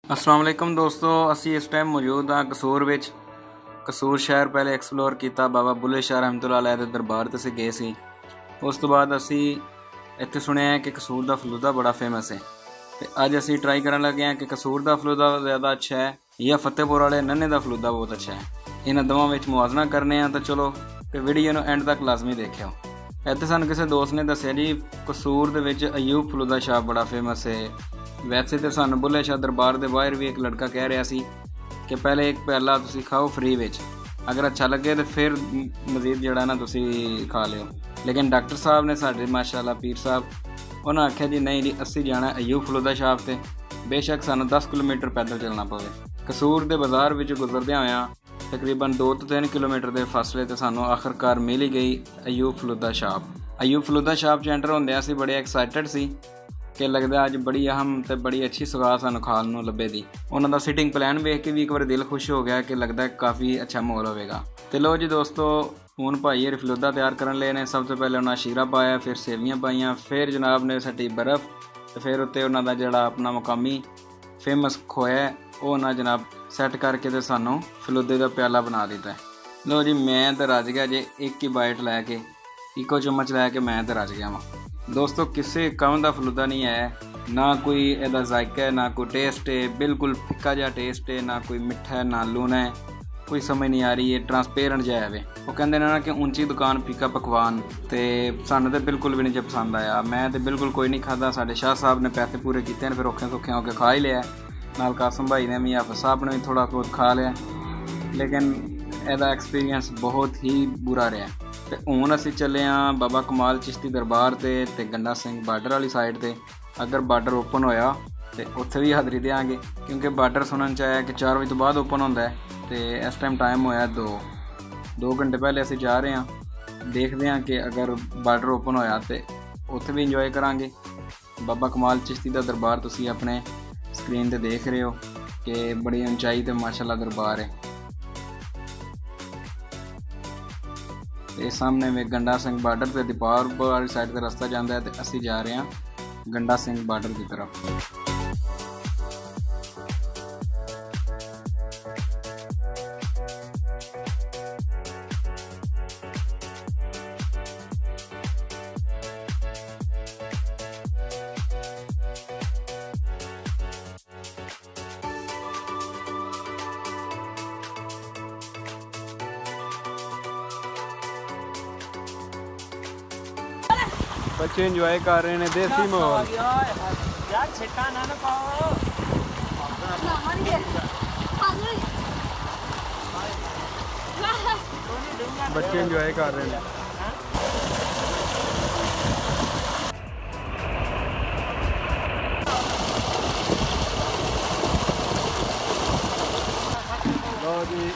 अस्सलाम वालेकुम दोस्तों, असी इस टाइम मौजूद हाँ कसूर विच। कसूर शहर पहले एक्सप्लोर किया, बाबा बुल्ले शाह रहमतुल्लाह अलैह दे दरबार ते गए सी। उस तो बाद असी इत्थे सुनिया है कि कसूर दा फलूदा बड़ा फेमस है। तो अज असी ट्राई करन लगे हैं कि कसूर दा फलूदा ज़्यादा अच्छा है या फतेहपुर वाले नन्हे दा फलूदा बहुत अच्छा है। इन्हां दोवां विच मुआवजना करने हैं। तो चलो तो वीडियो नूं एंड तक लाजमी देखियो। इत्थे सानूं किसी दोस्त ने दस्सिया जी कसूर दे विच अयूब फलूदा शाह बड़ा फेमस है। वैसे तो सानूं बुल्ले शाह दरबार के बाहर भी एक लड़का कह रहा सी कि पहले एक प्याला तुसीं खाओ फ्री विच, अगर अच्छा लगे तो फिर मजीद जड़ा ना तुसीं खा लियो। लेकिन डॉक्टर साहब ने साडे माशाअल्लाह पीर साहब उन्हें आख्या जी नहीं जी असी जाना अयूब फलूदा शाह ते, बेशक सानूं 10 किलोमीटर पैदल चलना पवे। कसूर के बाजार विच गुजरदे होया तकरीबन 2 तो 3 किलोमीटर के फासले ते सानूं आखिरकार मिल ही गई अयूब फलूदा शाप। अयूब फलूदा शाप च एंटर होंदे असीं बड़े एक्साइटेड सी कि लगदा अज बड़ी अहम ते बड़ी अच्छी सौगात सानूं खाण नूं लभे दी। उन्हां दा सिटिंग प्लान वेख के भी एक बार दिल खुश हो गया कि लगदा है काफ़ी अच्छा माहौल होवेगा। तो लो जी दोस्तों, हुण भाई ये फलूदा तैयार करन लगे ने। सब तो पहले उन्हां शीरा पाया, फिर सेवियां पाइयां, फिर जनाब ने सट्टी बर्फ़, तो फिर उत्ते उन्हां दा जिहड़ा अपना मुकामी फेमस खोया वो उन्हां जनाब सैट करके तो सानूं फलूदे का प्याला बना दिता है। लो जी मैं तो रज गया जे, एक ही बाइट लैके इको चम्मच लैके मैं तो रज गया वहाँ दोस्तों। किसी कम का फलूदा नहीं है, ना कोई इहदा जायका है, ना कोई टेस्ट है, बिल्कुल फिक्का जिहा टेस्ट है, ना कोई मिठा है ना लूना है, कोई समझ नहीं आ रही है। ट्रांसपेरेंट जिहा है। वो कहते ना कि ऊंची दुकान फीका पकवान, तो सानूं तो बिल्कुल भी नहीं पसंद आया। मैं तो बिल्कुल कोई नहीं खादा। साडे शाह साहब ने पैसे पूरे किए हैं, फिर औखे सौखे होकर खा ही लिया। नाल कासम भाई ने भी, हाफिज़ साहब ने भी थोड़ा बहुत खा लिया, लेकिन ਇਹਦਾ एक्सपीरियंस बहुत ही बुरा रहा। तो हुण असीं चले हाँ बाबा कमाल चिश्ती दरबार ते गंडा सिंह बार्डर वाली साइड ते। अगर बार्डर ओपन होया तो उत्थे भी हाज़री देंगे, क्योंकि बार्डर सुनन च आया कि 4 बजे तो बाद ओपन होंदा है। तो इस टाइम टाइम होया 2 घंटे पहले असीं जा रहे हैं। देखते हैं कि अगर बार्डर ओपन होया तो उत्थे भी इंजॉय करांगे। बाबा कमाल चिश्ती दा दरबार तुसीं अपने स्क्रीन ते देख रहे हो कि बड़ी ऊंचाई ते माशाअल्लाह दरबार है। ये सामने में गंडा सिंह बार्डर ते दीपार वाली साइड का रास्ता जाता है, तो असी जा रहे हैं गंडा सिंह बार्डर की तरफ। बच्चे इंजॉय कर रहे हैं देसी माहौल। बच्चे इंजॉय कर रहे हैं। लो जी